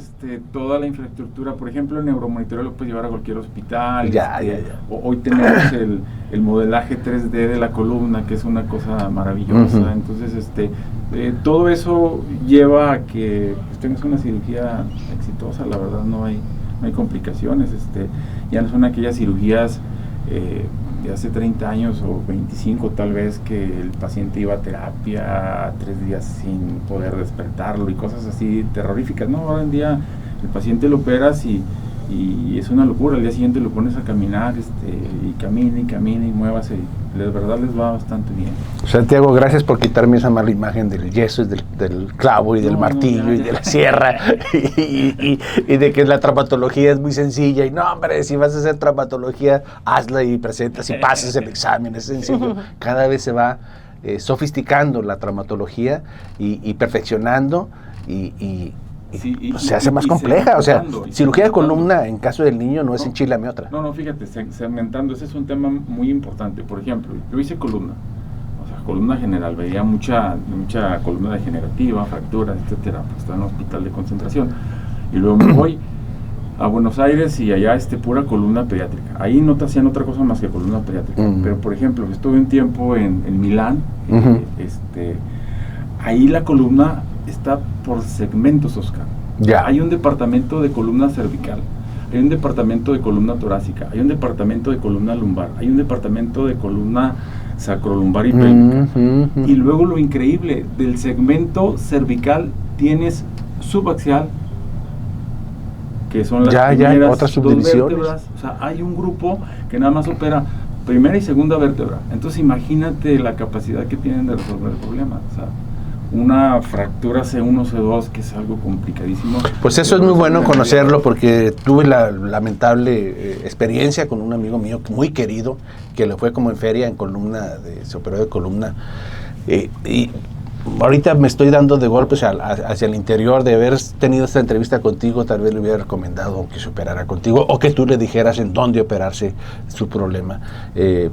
toda la infraestructura, por ejemplo, el neuromonitoreo lo puedes llevar a cualquier hospital. Ya. Hoy tenemos el modelaje 3D de la columna, que es una cosa maravillosa. Entonces, todo eso lleva a que pues, tengas una cirugía exitosa. La verdad no hay complicaciones. Ya no son aquellas cirugías de hace 30 años o 25 tal vez, que el paciente iba a terapia 3 días sin poder despertarlo y cosas así terroríficas. No, ahora en día el paciente lo operas y es una locura. Al día siguiente lo pones a caminar y camina y muévase. De verdad les va bastante bien. Santiago, gracias por quitarme esa mala imagen del yeso, del clavo y del martillo y de la sierra y de que la traumatología es muy sencilla. Y no, hombre, si vas a hacer traumatología, hazla y presentas y pasas el examen, es sencillo. Cada vez se va sofisticando la traumatología y perfeccionando y se hace más compleja. O sea, cirugía de columna en caso del niño no es enchilame otra. No, fíjate, segmentando, ese es un tema muy importante. Por ejemplo, yo hice columna, o sea, columna general, veía mucha columna degenerativa, fracturas, etcétera, pues estaba en un hospital de concentración. Y luego me voy a Buenos Aires y allá pura columna pediátrica. Ahí no te hacían otra cosa más que columna pediátrica. Pero, por ejemplo, estuve un tiempo en Milán, ahí la columna está por segmentos, Oscar. Ya. Hay un departamento de columna cervical, hay un departamento de columna torácica, hay un departamento de columna lumbar, hay un departamento de columna sacrolumbar y pélvica. Y luego lo increíble, del segmento cervical tienes subaxial, que son las primeras otras subdivisiones. 2 vértebras. O sea, hay un grupo que nada más opera primera y segunda vértebra. Entonces imagínate la capacidad que tienen de resolver el problema. O sea, una fractura C1, C2, que es algo complicadísimo. Pues eso es muy bueno conocerlo, porque tuve la lamentable experiencia con un amigo mío muy querido, que le fue como en feria en columna, se operó de columna, y ahorita me estoy dando de golpes hacia el interior. De haber tenido esta entrevista contigo, tal vez le hubiera recomendado que se operara contigo, o que tú le dijeras en dónde operarse su problema.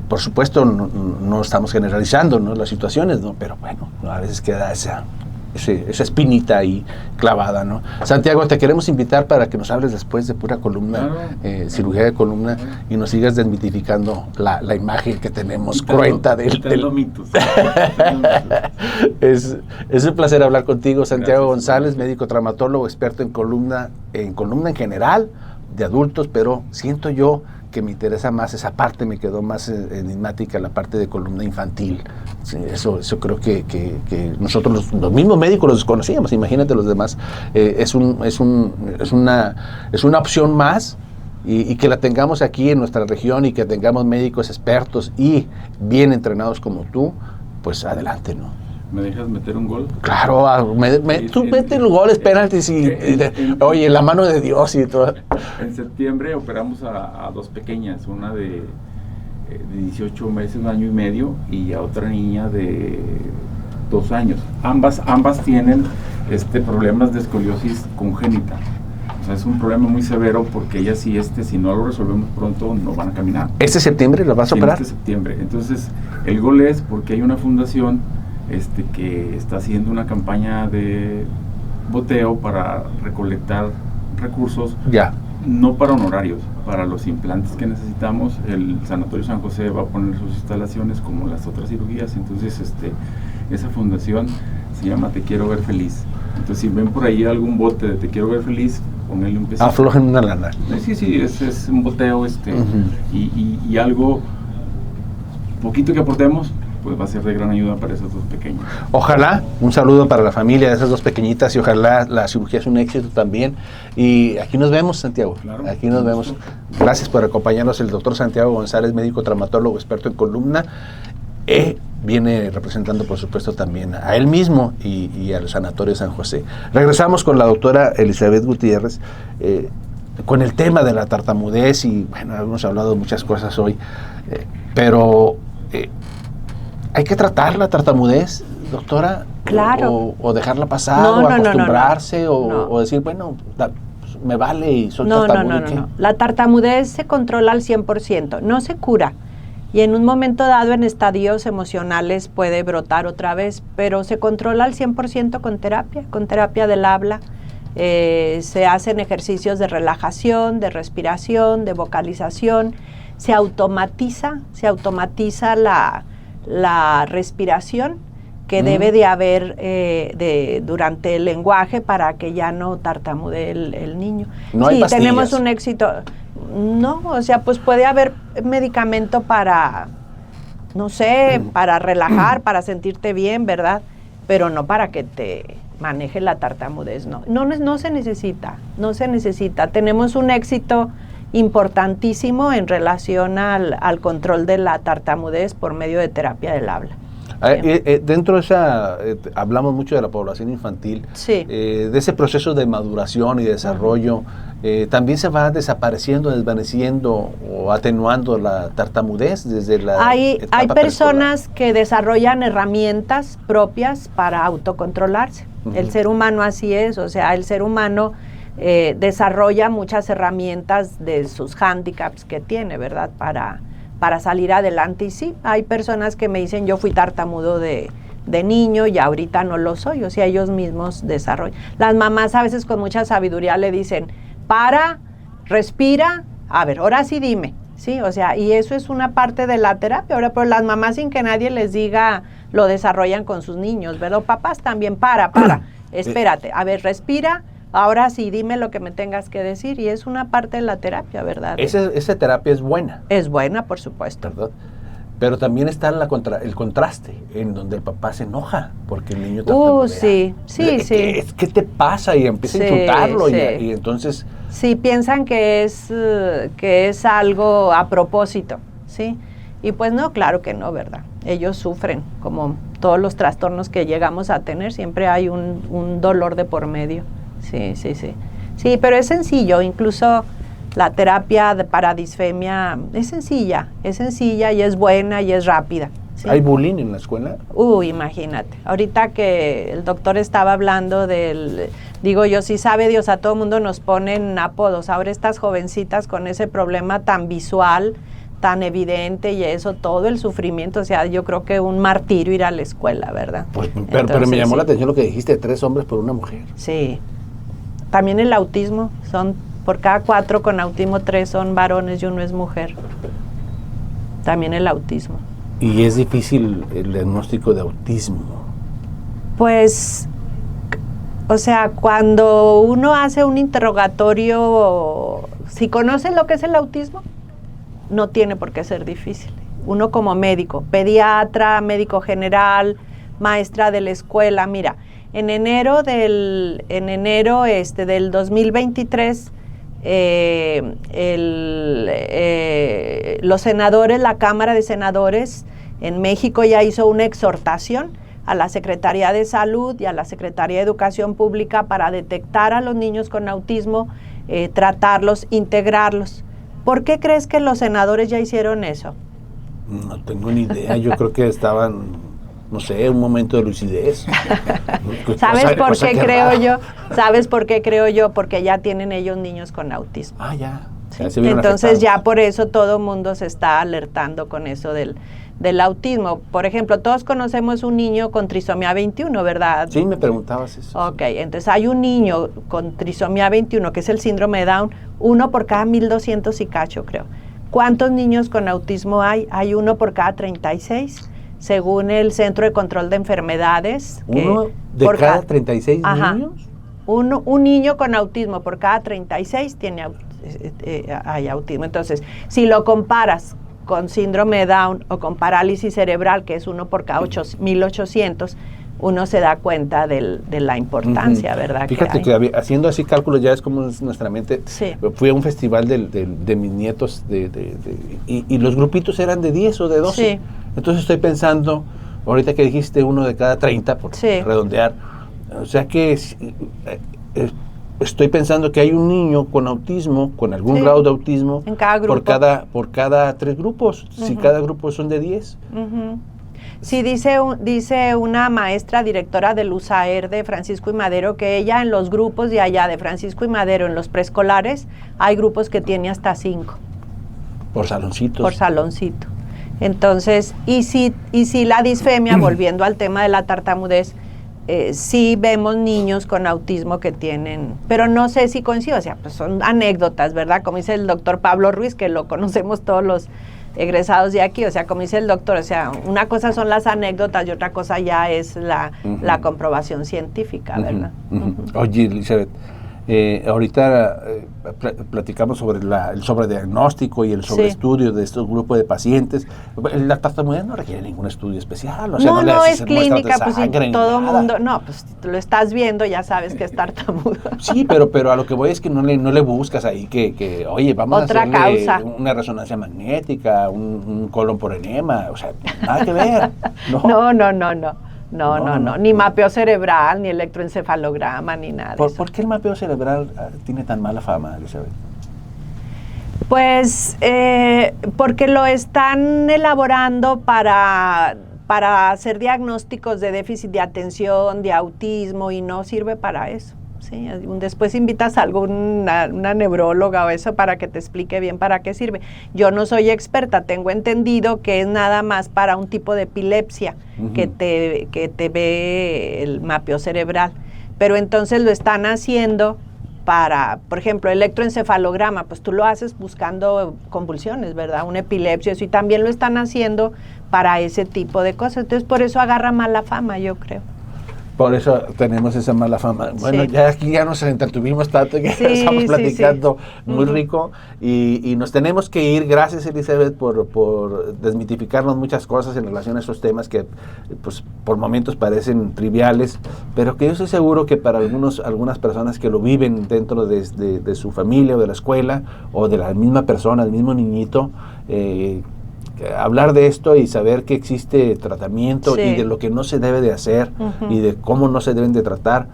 Por supuesto, no estamos generalizando, ¿no?, las situaciones, ¿no?, pero bueno, a veces queda esa espinita ahí clavada, ¿no? Santiago, te queremos invitar para que nos hables después de pura columna, cirugía de columna, y nos sigas desmitificando la imagen que tenemos cruenta del mitos. Es un placer hablar contigo, Santiago González, médico traumatólogo, experto en columna en general, de adultos, pero siento yo que me interesa más esa parte, me quedó más enigmática la parte de columna infantil. Sí, eso creo que nosotros los mismos médicos los desconocíamos, imagínate los demás. Es una opción más, y que la tengamos aquí en nuestra región, y que tengamos médicos expertos y bien entrenados como tú, pues adelante, ¿no? ¿Me dejas meter un gol? Claro, tú mete el gol, penaltis oye, la mano de Dios y todo. En septiembre operamos a 2 pequeñas, una de 18 meses, 1 año y medio, y a otra niña de 2 años. Ambas tienen problemas de escoliosis congénita. O sea, es un problema muy severo porque ellas si no lo resolvemos pronto, no van a caminar. ¿Este septiembre lo vas a operar? Este septiembre. Entonces, el gol es porque hay una fundación que está haciendo una campaña de boteo para recolectar recursos, ya, no para honorarios, para los implantes que necesitamos. El Sanatorio San José va a poner sus instalaciones como las otras cirugías. Entonces, esa fundación se llama Te Quiero Ver Feliz. Entonces, si ven por ahí algún bote de Te Quiero Ver Feliz, ponle un pesito. Aflojen una lana. Sí, es un boteo, y algo poquito que aportemos, pues va a ser de gran ayuda para esos dos pequeños. Ojalá, un saludo para la familia de esas dos pequeñitas y ojalá la cirugía sea un éxito también. Y aquí nos vemos, Santiago. Claro, aquí nos vemos. Gracias por acompañarnos el doctor Santiago González, médico traumatólogo, experto en columna. Viene representando, por supuesto, también a él mismo y al Sanatorio San José. Regresamos con la doctora Elizabeth Gutiérrez, con el tema de la tartamudez y, bueno, hemos hablado de muchas cosas hoy, pero hay que tratar la tartamudez, doctora, claro, o dejarla pasar, o acostumbrarse, o decir, bueno, me vale y soy tartamudo. No. La tartamudez se controla al 100%, no se cura. Y en un momento dado, en estadios emocionales, puede brotar otra vez, pero se controla al 100% con terapia del habla. Se hacen ejercicios de relajación, de respiración, de vocalización. Se automatiza la respiración que debe de haber durante el lenguaje para que ya no tartamudee el niño. No hay pastillas. Tenemos un éxito. No, o sea, pues puede haber medicamento para, no sé, para relajar, para sentirte bien, ¿verdad? Pero no para que te maneje la tartamudez, no se necesita. Tenemos un éxito importantísimo en relación al control de la tartamudez por medio de terapia del habla. Dentro de esa, hablamos mucho de la población infantil, sí. De ese proceso de maduración y desarrollo, también se va desapareciendo, desvaneciendo o atenuando la tartamudez desde la Hay personas que desarrollan herramientas propias para autocontrolarse. El ser humano así es, o sea, el ser humano desarrolla muchas herramientas de sus hándicaps que tiene, ¿verdad?, para salir adelante. Y sí, hay personas que me dicen, yo fui tartamudo de niño y ahorita no lo soy, o sea, ellos mismos desarrollan. Las mamás a veces con mucha sabiduría le dicen, respira, a ver, ahora sí dime, ¿sí? O sea, y eso es una parte de la terapia. Ahora, pero las mamás, sin que nadie les diga, lo desarrollan con sus niños, ¿verdad? Papás también, espérate, a ver, respira, ahora sí, dime lo que me tengas que decir, y es una parte de la terapia, ¿verdad? Esa terapia es buena. Es buena, por supuesto. ¿Verdad? Pero también está el contraste, en donde el papá se enoja porque el niño tartamudea. Sí. ¿Qué te pasa? Y empieza a insultarlo, y entonces... Sí, piensan que es algo a propósito, ¿sí? Y pues no, claro que no, ¿verdad? Ellos sufren, como todos los trastornos que llegamos a tener, siempre hay un dolor de por medio. Sí. Sí, pero es sencillo, incluso la terapia para disfemia es sencilla y es buena y es rápida. ¿Sí? ¿Hay bullying en la escuela? Imagínate. Ahorita que el doctor estaba hablando digo yo, sí sabe Dios, a todo mundo nos ponen apodos. Ahora estas jovencitas con ese problema tan visual, tan evidente y eso, todo el sufrimiento, o sea, yo creo que un martirio ir a la escuela, ¿verdad? Pues, pero me llamó la atención lo que dijiste, 3 hombres por una mujer. Sí. También el autismo, por cada 4 con autismo, 3 son varones y 1 es mujer. También el autismo. ¿Y es difícil el diagnóstico de autismo? Pues, o sea, cuando uno hace un interrogatorio, si conoce lo que es el autismo, no tiene por qué ser difícil. Uno como médico, pediatra, médico general, maestra de la escuela, mira, en enero del 2023, los senadores, la Cámara de Senadores en México ya hizo una exhortación a la Secretaría de Salud y a la Secretaría de Educación Pública para detectar a los niños con autismo, tratarlos, integrarlos. ¿Por qué crees que los senadores ya hicieron eso? No tengo ni idea, yo creo que estaban no sé, un momento de lucidez. ¿Sabes por cosa qué que creo rara. yo? ¿Sabes por qué creo yo? Porque ya tienen ellos niños con autismo. Ah, ya. Sí. Ya se vieron Entonces afectados. ya por eso todo el mundo se está alertando con eso del autismo. Por ejemplo, todos conocemos un niño con trisomía 21, ¿verdad? Sí, me preguntabas eso. Ok, entonces hay un niño con trisomía 21, que es el síndrome de Down, 1 por cada 1,200 y cacho, creo. ¿Cuántos niños con autismo hay? Hay 1 por cada 36, según el Centro de Control de Enfermedades. ¿Uno de por cada 36 Ajá. niños? Un niño con autismo por cada 36 hay autismo. Entonces, si lo comparas con síndrome de Down o con parálisis cerebral, que es 1 por cada 1,800, uno se da cuenta de la importancia, ¿verdad? Fíjate que haciendo así cálculos ya es como es nuestra mente. Sí. Fui a un festival de mis nietos y los grupitos eran de 10 o de 12. Sí. Entonces estoy pensando, ahorita que dijiste 1 de cada 30, por Sí. redondear, o sea que estoy pensando que hay un niño con autismo, con algún Sí. grado de autismo, En cada grupo. por cada 3 grupos, si cada grupo son de 10. Ujú. Sí, dice una maestra directora del USAER de Francisco y Madero que ella en los grupos de allá de Francisco y Madero, en los preescolares, hay grupos que tiene hasta 5 Por saloncitos. por saloncito. Entonces, y si la disfemia, volviendo al tema de la tartamudez, sí vemos niños con autismo que tienen, pero no sé si coincide, o sea, pues son anécdotas, ¿verdad? Como dice el doctor Pablo Ruiz, que lo conocemos todos los egresados de aquí, o sea, como dice el doctor, o sea, una cosa son las anécdotas y otra cosa ya es la comprobación científica, ¿verdad? Oye, Elizabeth, ahorita platicamos sobre el sobrediagnóstico y el sobreestudio de estos grupos de pacientes. La tartamudez no requiere ningún estudio especial, o sea, no le haces es clínica, muestras de pues sí, sangre ni todo nada. mundo, no, pues si lo estás viendo ya sabes que es tartamudo. Sí, pero a lo que voy es que no le buscas ahí que oye, vamos Otra a hacerle causa. una resonancia magnética, un colon por enema, o sea, nada que ver. No, ni mapeo cerebral, ni electroencefalograma, ni nada. ¿Por qué el mapeo cerebral tiene tan mala fama, Elizabeth? Pues porque lo están elaborando para hacer diagnósticos de déficit de atención, de autismo, y no sirve para eso. Sí, después invitas a una neuróloga o eso para que te explique bien para qué sirve. Yo no soy experta, tengo entendido que es nada más para un tipo de epilepsia que te ve el mapeo cerebral, pero entonces lo están haciendo para, por ejemplo, electroencefalograma, pues tú lo haces buscando convulsiones, ¿verdad? Una epilepsia, eso, y también lo están haciendo para ese tipo de cosas, entonces por eso agarra mala fama, yo creo. Por eso tenemos esa mala fama. Bueno, Sí. ya aquí ya nos entretuvimos tanto que Sí, estamos sí, platicando sí. muy rico y nos tenemos que ir. Gracias, Elizabeth, por desmitificarnos muchas cosas en relación a esos temas que pues por momentos parecen triviales, pero que yo estoy seguro que para algunas personas que lo viven dentro de su familia o de la escuela o de la misma persona, el mismo niñito, hablar de esto y saber que existe tratamiento Sí. y de lo que no se debe de hacer y de cómo no se deben de tratar,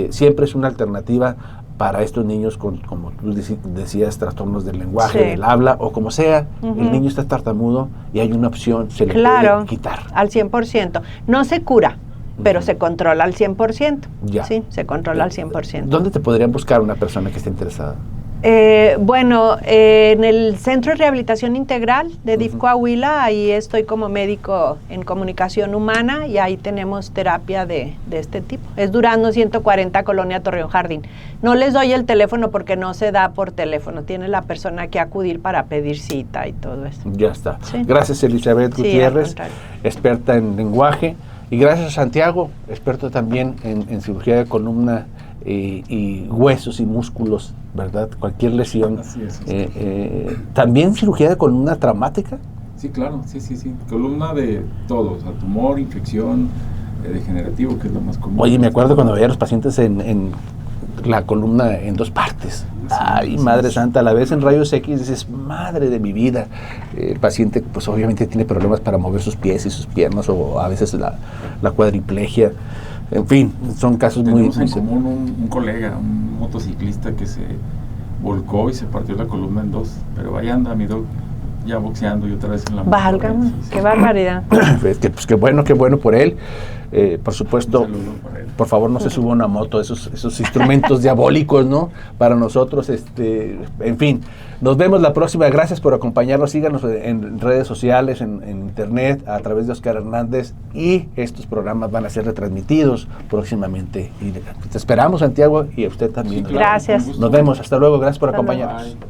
siempre es una alternativa para estos niños con, como tú decías, trastornos del lenguaje, Sí. del habla o como sea. El niño está tartamudo y hay una opción, se le puede quitar. Al 100%. No se cura, pero se controla al 100%. Ya. Sí, se controla al 100%. ¿Dónde te podrían buscar una persona que esté interesada? Bueno, en el Centro de Rehabilitación Integral de DIF Coahuila, ahí estoy como médico en comunicación humana y ahí tenemos terapia de este tipo. Es Durazno 140, Colonia Torreón Jardín. No les doy el teléfono porque no se da por teléfono, tiene la persona que acudir para pedir cita y todo eso. Ya está. Sí. Gracias, Elizabeth Sí, Gutiérrez, al contrario. experta en lenguaje. Y gracias a Santiago, experto también en cirugía de columna y huesos y músculos, ¿verdad? Cualquier lesión. Así es. ¿También cirugía de columna traumática? Sí, claro, sí. Columna de todo, o sea, tumor, infección, degenerativo, que es lo más común. Oye, me acuerdo cuando veía a los pacientes en la columna en 2 partes. Sí, Ay, sí, madre sí. santa, a la vez en rayos X dices, madre de mi vida. El paciente, pues obviamente tiene problemas para mover sus pies y sus piernas o a veces la cuadriplegia. En fin, son casos muy... Tenemos en común un colega, un motociclista que se volcó y se partió la columna en 2, pero ahí anda mi doc. ya boxeando y otra vez en la moto. Válgame, Sí, sí. qué barbaridad. Pues qué bueno por él. Por supuesto, Un saludo para él. por favor no se suba una moto, esos instrumentos diabólicos, ¿no? Para nosotros, en fin, nos vemos la próxima. Gracias por acompañarnos. Síganos en redes sociales, en internet, a través de Oscar Hernández, y estos programas van a ser retransmitidos próximamente. Y te esperamos, Santiago, y a usted también. Sí, claro, Gracias. con gusto. Nos vemos. Hasta luego. Gracias por Hasta luego. acompañarnos. Bye.